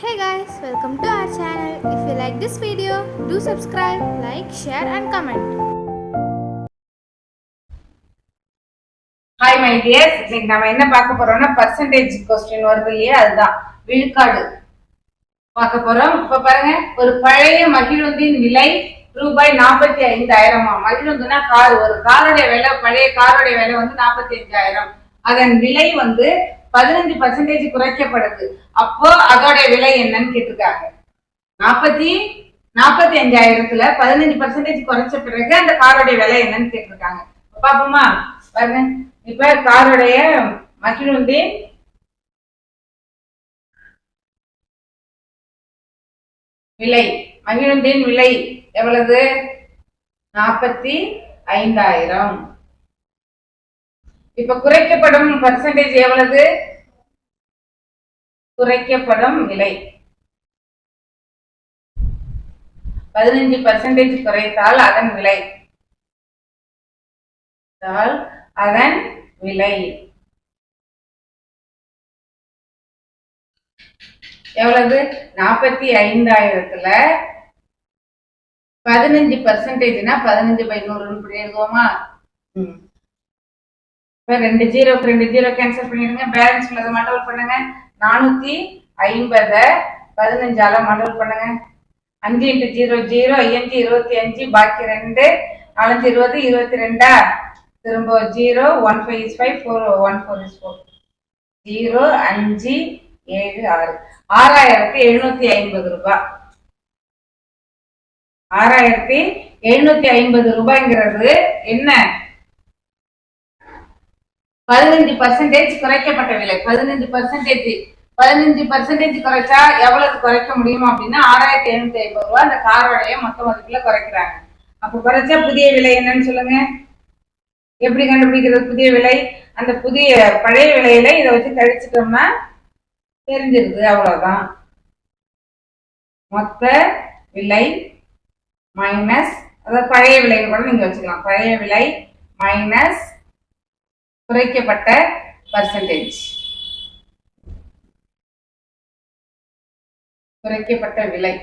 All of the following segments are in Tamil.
Hey guys, welcome to our channel. If you like this video, do subscribe, like, share and comment. Hi my tears, இன்னைக்கு நம்ம என்ன பார்க்க போறோம்னா பர்சன்டேஜ் கொஸ்டின் வருது இல்லையா, அதுதான் விழுக்காடு பார்க்க போறோம். இப்ப பாருங்க, ஒரு பழைய மகிழுந்தின் விலை ரூபாய் 45,000. மகிழுந்துனா கார், ஒரு காருடைய விலை, பழைய காருடைய விலை வந்து 45,000. அதன் விலை வந்து 15% குறைக்கப்படுது. அப்போ அதோட விலை என்னன்னு கேட்டிருக்காங்க. 45,000த்துல 15% குறைச்ச பிறகு அந்த காரோடைய விலை என்னன்னு கேட்டிருக்காங்க. பாப்போமா? பாருங்க, இப்ப காருடைய மகிழுந்தின் விலை, மகிழுந்தின் விலை எவ்வளவு? 45,000. இப்ப குறைக்கப்படும் பர்சன்டேஜ் எவ்வளவு? குறைக்கப்படும் விலை 15% குறைத்தால் அதன் விலை, அதன் விலை எவ்வளவு? 45,000த்துல 15%னா 15/100 எழுதுவோமா? 2 ஜீரோக்கு 2 ஜீரோ கேன்சல் பண்ணிடுங்க. பேலன்ஸ் உள்ளதை மல்டிபிள் பண்ணுங்க. 450 15ஆல மல்டிபிள் பண்ணுங்க. 5 × 0 0, 5 25, பாக்கி 2, 4 20, 22, திரும்ப 0, 1 5 is 5, 4 1 4 is 4, 0 5 7 6, 6,750 ரூபாய். 6,750 ரூபாய்ங்கிறது என்ன? 15% குறைக்கப்பட்ட விலை. 15% குறைச்சா எவ்வளவு குறைக்க முடியும் அப்படின்னா 6,750 ரூபாய் அந்த காரோடைய மொத்த மதிப்புல குறைக்கிறாங்க. அப்ப குறைச்சா புதிய விலை என்னன்னு சொல்லுங்க. எப்படி கண்டுபிடிக்கிறது புதிய விலை? அந்த புதிய பழைய விலையில இதை வச்சு கழிச்சிட்டோம்னா தெரிஞ்சிருது, அவ்வளவுதான். மொத்த விலை மைனஸ், அதாவது பழைய விலை கூட நீங்க வச்சுக்கலாம். பழைய விலை மைனஸ் குறைக்கப்பட்ட பர்சன்டேஜ், குறைக்கப்பட்ட விலை.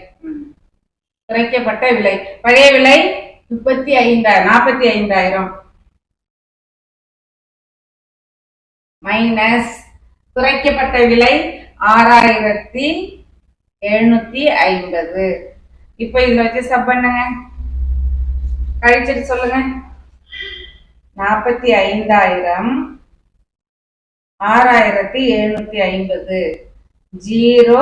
குறைக்கப்பட்ட விலை பழைய விலை 45,000 மைனஸ் குறைக்கப்பட்ட விலை 6,750. இப்ப இதுல வச்சு சப் பண்ணுங்க, கழிச்சிட்டு சொல்லுங்க. 45,000 6,750 0,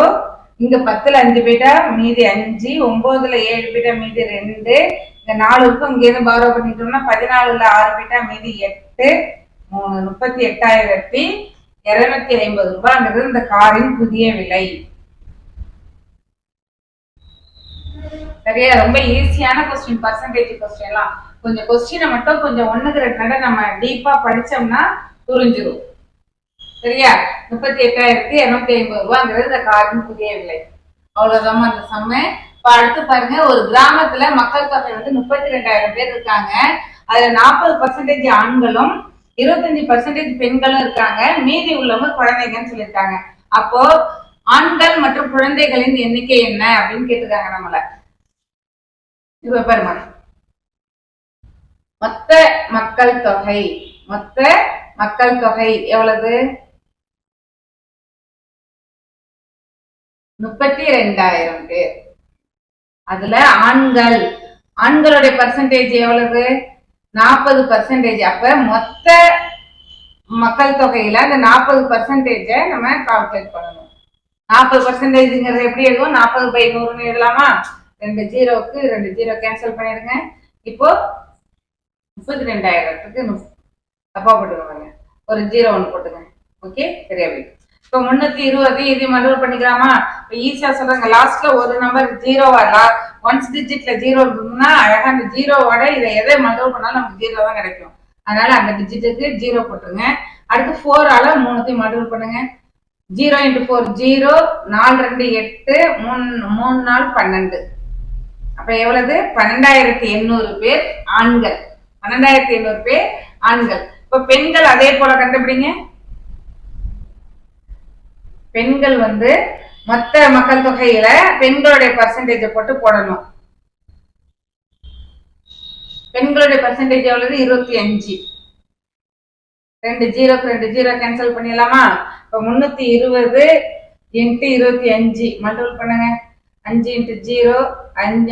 இங்க 10ல 5 போயிட்டா மீதி 5, 9ல 7 போயிட்டா மீதி 2, இந்த 4க்கும் இங்க இருந்து பாரோ பண்ணிட்டோம்னா 14ல 6 போயிட்டா மீதி 8, 3 38,250 ரூபாய்ங்கிறது இந்த காரின் புதிய விலை. சரியா? ரொம்ப ஈஸியான கொஸ்டின், பர்சன்டேஜ் கொஸ்டின் எல்லாம். கொஞ்சம் கொஸ்டினை மட்டும் கொஞ்சம் 1க்கு 2 நட நம்ம டீப்பா படிச்சோம்னா புரிஞ்சிடும். சரியா? 38,250 ரூபாய்ங்கிறது இந்த காரின் புதிய விலை. அவ்வளவுதான் அந்த சம்ம. இப்ப அடுத்து பாருங்க, ஒரு கிராமத்துல மக்கள் தொகை வந்து 32,000 பேர் இருக்காங்க. அதுல 40% ஆண்களும் 25% பெண்களும் இருக்காங்க. மீதி உள்ளவங்க குழந்தைங்கன்னு சொல்லியிருக்காங்க. அப்போ ஆண்கள் மற்றும் குழந்தைகளின் எண்ணிக்கை என்ன அப்படின்னு கேட்டிருக்காங்க நம்மள. இப்ப பாருங்க, மொத்த மக்கள் தொகை, மொத்த மக்கள் தொகை எவ்வளவு? 32,000 பேர். அதுல ஆண்கள், ஆண்களுடைய பர்சன்டேஜ் எவ்வளவு? 40%. அப்ப மொத்த மக்கள் தொகையில அந்த 40% நம்ம கால்குலேட் பண்ணணும். 40%ங்கிறது எப்படி எழுதுவோம்? 40/100 எழுதலாமா? 2 ஜீரோக்கு 2 ஜீரோ கேன்சல் பண்ணிடுங்க. இப்போ 32,000க்கு தப்பா போட்டுக்கோங்க, ஒரு 0 1 போட்டுங்க. ஓகே, சரியா போயிட்டு. இப்போ 320 இது மல்டிபிள் பண்ணிக்கலாமா? இப்போ ஈஸியா சொல்றாங்க, லாஸ்ட்ல ஒரு நம்பர் ஜீரோவா, ஒன்ஸ் டிஜிட்ல 0 இருந்ததுன்னா அழகா அந்த ஜீரோவோட இதை எதை மல்டிபிள் பண்ணாலும் நமக்கு 0 தான் கிடைக்கும். அதனால அந்த டிஜிட்டுக்கு 0 போட்டுருங்க. அடுத்து 4ஆல 3த்தையும் மல்டிபிள் பண்ணுங்க. 0 × 4 0, 4 2 8, 3 4 12. அப்ப எவ்வளவு? 12,800 பேர் ஆண்கள். 12,800 பேர் ஆண்கள். இப்ப பெண்கள் அதே போல கண்டுபிடிங்க. பெண்கள் வந்து மொத்த மக்கள் தொகையில பெண்களுடைய பர்சன்டேஜ் போட்டு போடணும். பெண்களுடைய பர்சன்டேஜ் எவ்வளவு? 25. 2 ஜீரோக்கு 2 ஜீரோ கேன்சல் பண்ணிடலாமா? இப்போ 320 இன்ட்டு 25 மல்டிபிள் பண்ணுங்க. 5 into 0 5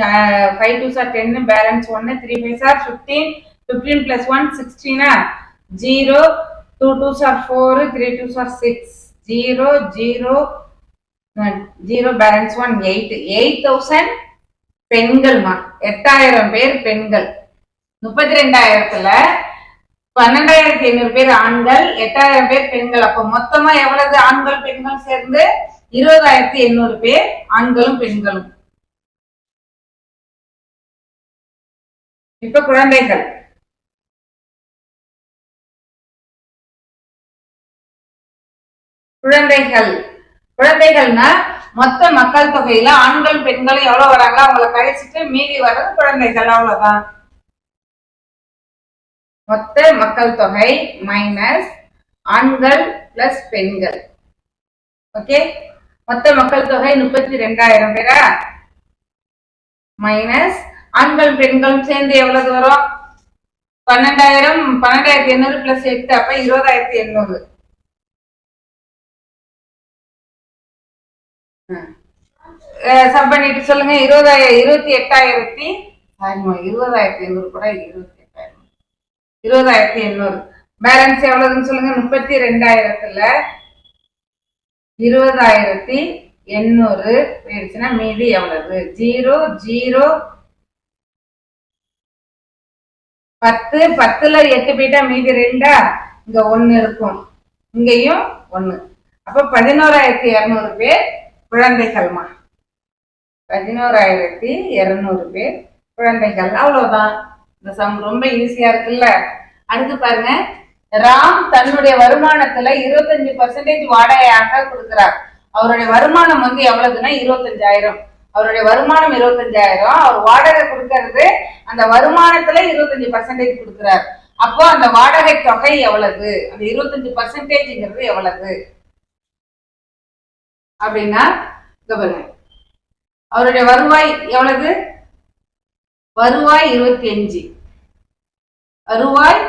5 2s are 10 balance 1 3 5s are 15 15 plus 1 16 0 2 2s are 4 3 2s are 6 0 0 0 balance 1 8 8000 பெண்கள்மா. 8000 பேர் பெண்கள். 32,000த்துல 12,500 பேர் ஆண்கள், 8,000 பேர் பெண்கள். அப்ப மொத்தமா எவ்வளவு ஆண்கள் பெண்கள் சேர்ந்து? 20,800 பேர் ஆண்களும் பெண்களும். இப்ப குழந்தைகள். குழந்தைகள்னா மொத்த மக்கள் தொகையில ஆண்கள் பெண்கள் எவ்வளவு வராங்களோ அவங்களை கழிச்சிட்டு மீதி வர்றது குழந்தைகள், அவ்வளவுதான். மொத்த மக்கள் தொகை மைனஸ் ஆண்கள் பிளஸ் பெண்கள். ஓகே, மொத்த மக்கள் தொகை 32,000 பேரா மைனஸ் ஆண்கள் பெண்களும் சேர்ந்து எவ்வளவு வரும்? 12,800 பிளஸ் 8 அப்ப 20,800. சப் பண்ணிட்டு சொல்லுங்க. 20,800 கூட 20,800 பேலன்ஸ் எவ்வளவுன்னு சொல்லுங்க. 32,000த்துல 20,800 போயிடுச்சுன்னா மீதி எவ்வளவு? 0 0 10 10ல 8 போயிட்டா மீதி 2 இங்க 1 இருக்கும், இங்கேயும் 1. அப்ப 11,200 பேர் குழந்தைகள்மா. 11,200 பேர் குழந்தைகள், அவ்வளவுதான். இந்த சம் ரொம்ப ஈஸியா இருக்குல்ல. அடுத்து பாருங்க, ராம் தன்னுடைய வருமானத்துல 25% வாடகையாக கொடுக்கிறார். அவருடைய வருமானம் வந்து எவ்வளவுன்னா 25,000. அவருடைய வருமானம் 25,000, அவர் வாடகை கொடுக்கறது அந்த வருமானத்துல 25% கொடுக்கிறார். அப்போ அந்த வாடகை தொகை எவ்வளவு? அந்த 25%ங்கிறது எவ்வளவு அப்படின்னா அவருடைய வருவாய் எவ்வளவு? வருவாய் 25. வருவாய்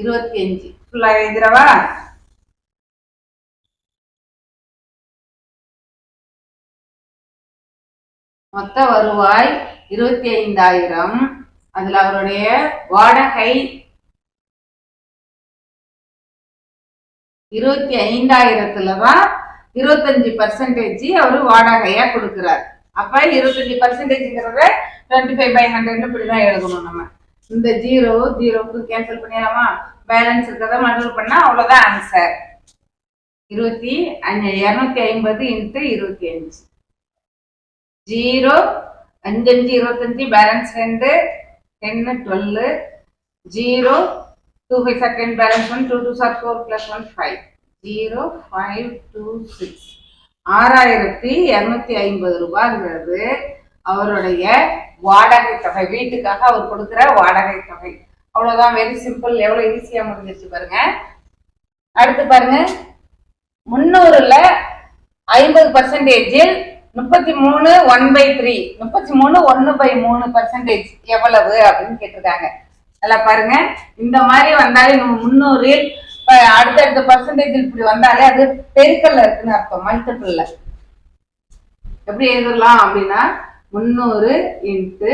25 ஃபுல்லா எழுதுறவா? மொத்த வருவாய் 25,000. அதுல அவருடைய வாடகை 25,000த்துலதான் 25% அவரு வாடகையா கொடுக்கிறார். அப்ப 25%ங்கிறத 25/100 இப்படிதான் எழுதணும் நம்ம. இந்த 0 கேன்சல் பண்ணிடலாமா? பேலன்ஸ் இருக்கிறத மல்டிபிள் பண்ணா அவ்வளவுதான் answer. 250 into 25 0 5 5 25 balance 2 10 12 0 2 5 are 10 balance 1 2 2s are 4 plus 1 5 0 5 2 6 6,250 ரூபாய்ங்கிறது அவருடைய வாடகை தொகை. வீட்டுக்காக அவர் கொடுக்கிற வாடகை தொகை. அவ்வளவுதான், வெரி சிம்பிள். எவ்வளவு ஈஸியா முடிஞ்சிருச்சு பாருங்க. அடுத்து பாருங்க, 300ல 50%, 33 1/3 33 1/3% எவ்வளவு அப்படின்னு கேட்டிருக்காங்க. நல்லா பாருங்க, இந்த மாதிரி வந்தாலே நம்ம 300 அடுத்தடுத்த பர்சன்டேஜ் இப்படி வந்தாலே அது பெருக்கல்ல இருக்குன்னு அர்த்தம், மல்டிபிள்ல. எப்படி எழுதலாம் அப்படின்னா 300 இன்ட்டு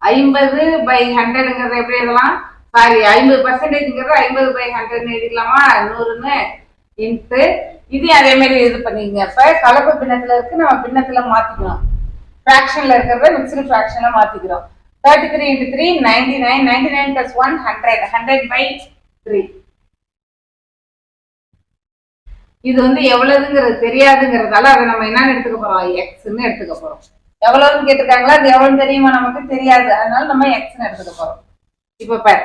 50/100ங்கிறத எப்படி எழுதலாம்? சாரி, 50%ங்கிறத 50/100 எழுதிக்கலாமா? 100ன்னு இன்ட்டு இது அதே மாதிரி இது பண்ணிங்க. இப்ப கலப்பு பின்னத்துல இருக்கு, நம்ம பின்னத்துல மாத்திக்கணும். ஃபிராக்ஷன்ல இருக்கிறத மிக்ஸ்டு ஃபிராக்ஷன்ல மாத்திக்கிறோம். 33 into 3 99 99 plus 1 100 100/3. இது வந்து எவ்வளவுங்கிறது தெரியாதுங்கிறதால அதை நம்ம என்னன்னு எடுத்துக்க போறோம்? எக்ஸ்ன்னு எடுத்துக்க போறோம். எவ்வளவுன்னு கேட்டிருக்காங்களா? அது எவ்வளவு தெரியுமா? நமக்கு தெரியாது, அதனால நம்ம எக்ஸ்ன்னு எடுத்துக்க போறோம். இப்ப பாரு,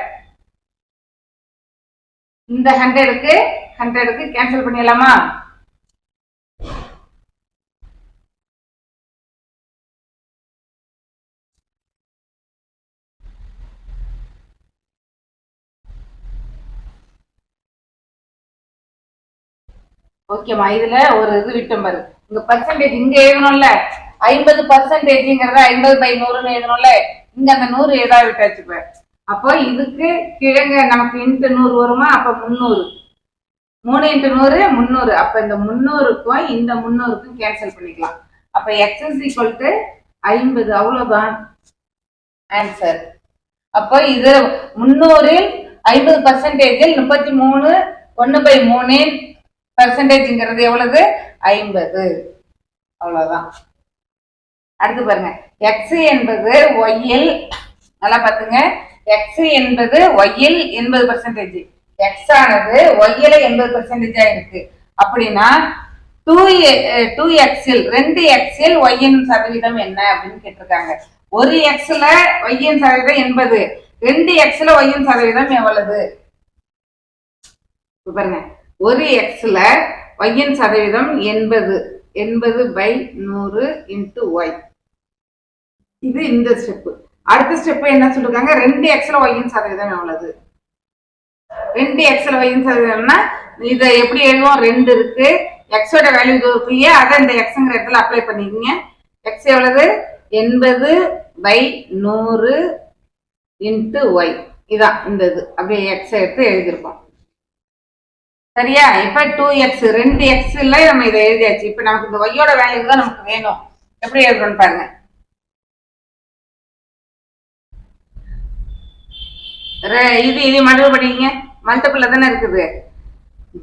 இந்த 100க்கு கேன்சல் பண்ணிடலாமா? ஓகேமா, இதுல ஒரு இது விட்டம் பாரு. இங்க பர்சன்டேஜ் இங்க எழுதணும்ல 50%ங்கிறத 50/100ன்னு எழுதணும்ல. இங்க அந்த 100 ஏதாவது விட்டாச்சு இப்ப. அப்போ இதுக்கு கிழங்க நமக்கு இன்ட்டு 100 வருமா? அப்ப 300. 3 × 100 300. அப்ப இந்த 300க்கும் இந்த 300க்கும் கேன்சல் பண்ணிக்கலாம். அப்ப x = 50. அவ்வளவுதான் ஆன்சர். அப்போ இது 300ல் 50%ல் 33 1/3%ங்கிறது எவ்வளவு? 50. அவ்வளவுதான். அடுத்து பாருங்க, x என்பது y-ல், நல்லா பாத்துங்க, x என்பது y-ல் 80%, x ஆனது y-ல 80% இருக்கு. அப்படின்னா 2x-ல் 2x-ல் y-ன் சதவீதம் என்ன அப்படின்னு கேட்டிருக்காங்க. ஒரு x-ல y-ன் சதவீதம் 80, 2x-ல y-ன் சதவீதம் எவ்வளவு? பாருங்க, ஒரு x-ல y-ன் சதவீதம் 80, 80/100 × y. இது இந்த ஸ்டெப். அடுத்த ஸ்டெப் என்ன சொல்லிருக்காங்க? 2x-ல y-ன் சதவீதம் எவ்வளவு? 2x-ல y-ன் சதவீதம்னா இதை எப்படி எழுதுவோம்? 2 இருக்கு, x-ஓட வேல்யூ இருக்கு இல்லையா, அதை இந்த x-ங்கிற இடத்துல அப்ளை பண்ணிக்கங்க. x எவ்வளவு? 80/100 × y. இதான் இந்த இது. அப்படியே x எடுத்து எழுதிருக்கோம். சரியா? இப்ப 2x 2x-ல நம்ம இதை எழுதியாச்சு. இப்ப நமக்கு இந்த y-ஓட வேல்யூ தான் நமக்கு வேணும். எப்படி எழுதுறோம்னு பாருங்க. இது மல்டிபிள் பண்ணிக்கங்க. மல்டிபிள்ல தானே இருக்குது.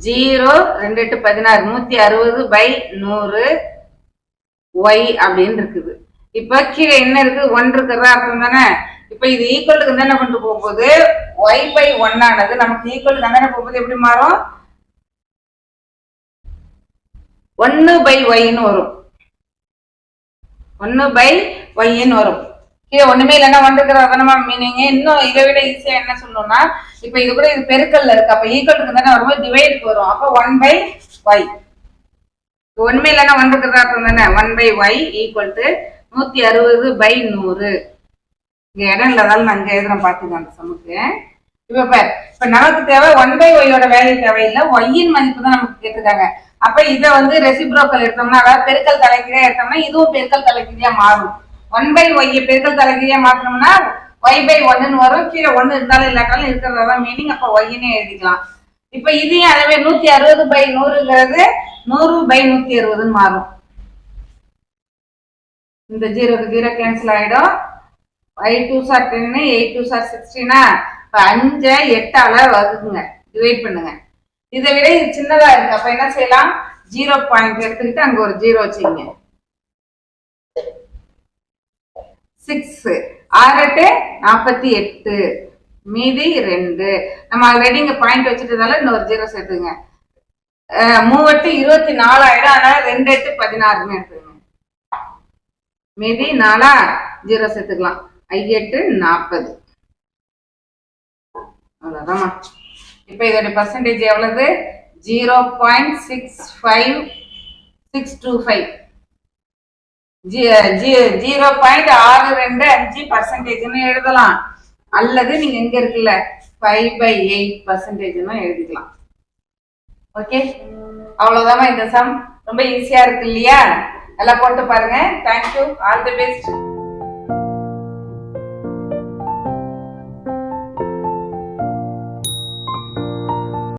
0 2 8 16 160/100 y அப்படின்னு இருக்குது. இப்ப கீழே என்ன இருக்கு? 1 இருக்கிறதா அர்த்தம் தானே. இப்ப இது ஈக்குவலுக்கு தானே கொண்டு போகும்போது y/1 ஆனது நமக்கு ஈக்குவலுக்கு தானே போகும்போது எப்படி மாறும்? 1/y-ன்னு வரும். 1/y-ன்னு வரும். கீழே ஒண்ணுமே இல்லைன்னா 1 இருக்கிறதா மீனிங். இன்னும் இதை விட ஈஸியா என்ன சொல்லணும்னா, இப்ப இது கூட இது பெருக்கல்ல இருக்கு. அப்ப ஈக்குவலுக்கு தானே வரும்போது டிவைடுக்கு வரும். அப்ப 1/y. ஒண்ணுமே இல்லைன்னா 1 இருக்கிறதா அர்த்தம் தானே. 1/y = 160/100. இங்க இடம் இல்லாதாலும் நான் இங்க எழுதுறேன் பாத்துக்கோங்க அந்த சமுக்கு. இப்ப நமக்கு தேவை 1/y-ஓட வேல்யூ தேவையில்லை, y-ன் மதிப்பு தான் நமக்கு கேட்டிருக்காங்க. அப்ப இதை ரெசிப்ரோக்கல் எடுத்தோம்னா, அதாவது பெருக்கல் தலைகீழியா எடுத்தோம்னா இதுவும் பெருக்கல் தலைகீழியா மாறும். 1/y பெருக்கல் தலைகீழியா மாற்றணும்னா y/1ன்னு வரும். கீழே 1 இருந்தாலும் இல்லாட்டாலும் இருக்கிறதா மீனிங். அப்ப y-ன்னு எழுதிக்கலாம். இப்ப இதையும் அதவே 160/100ங்கிறது 100/160ன்னு மாறும். இந்த 0க்கு 0 கேன்சல் ஆயிடும். 5 2 10, 8 2 16. இப்ப 5 8ஆல வகுக்குங்க, டிவைட் பண்ணுங்க. இதை விட இது சின்னதா இருக்கு. அப்ப என்ன செய்யலாம்? 0 பாயிண்ட் எடுத்துக்கிட்டு அங்க ஒரு 0 வச்சுக்கீங்க. 6 6 48 மீதி 2. நம்ம ஆல்ரெடி இங்க பாயிண்ட் வச்சுட்டதால இன்னொரு 0 சேர்த்துங்க. 3 24 ஆயிடும். அதனால 2 8 16ன்னு எடுத்துங்க. மீதி 4 0 சேர்த்துக்கலாம். 8 40. அவ்வளவுதாமா. இப்ப இதோட பர்சன்டேஜ் எவ்வளவு? 0.65625. 0.625% எழுதலாம். அல்லது நீங்க எங்க இருக்குல்ல 5/8% எழுதிக்கலாம். ஓகே, அவ்வளவுதான் இந்த சம். ரொம்ப ஈஸியா இருக்கு இல்லையா? எல்லாம் போட்டு பாருங்க. தேங்க்யூ. All the best.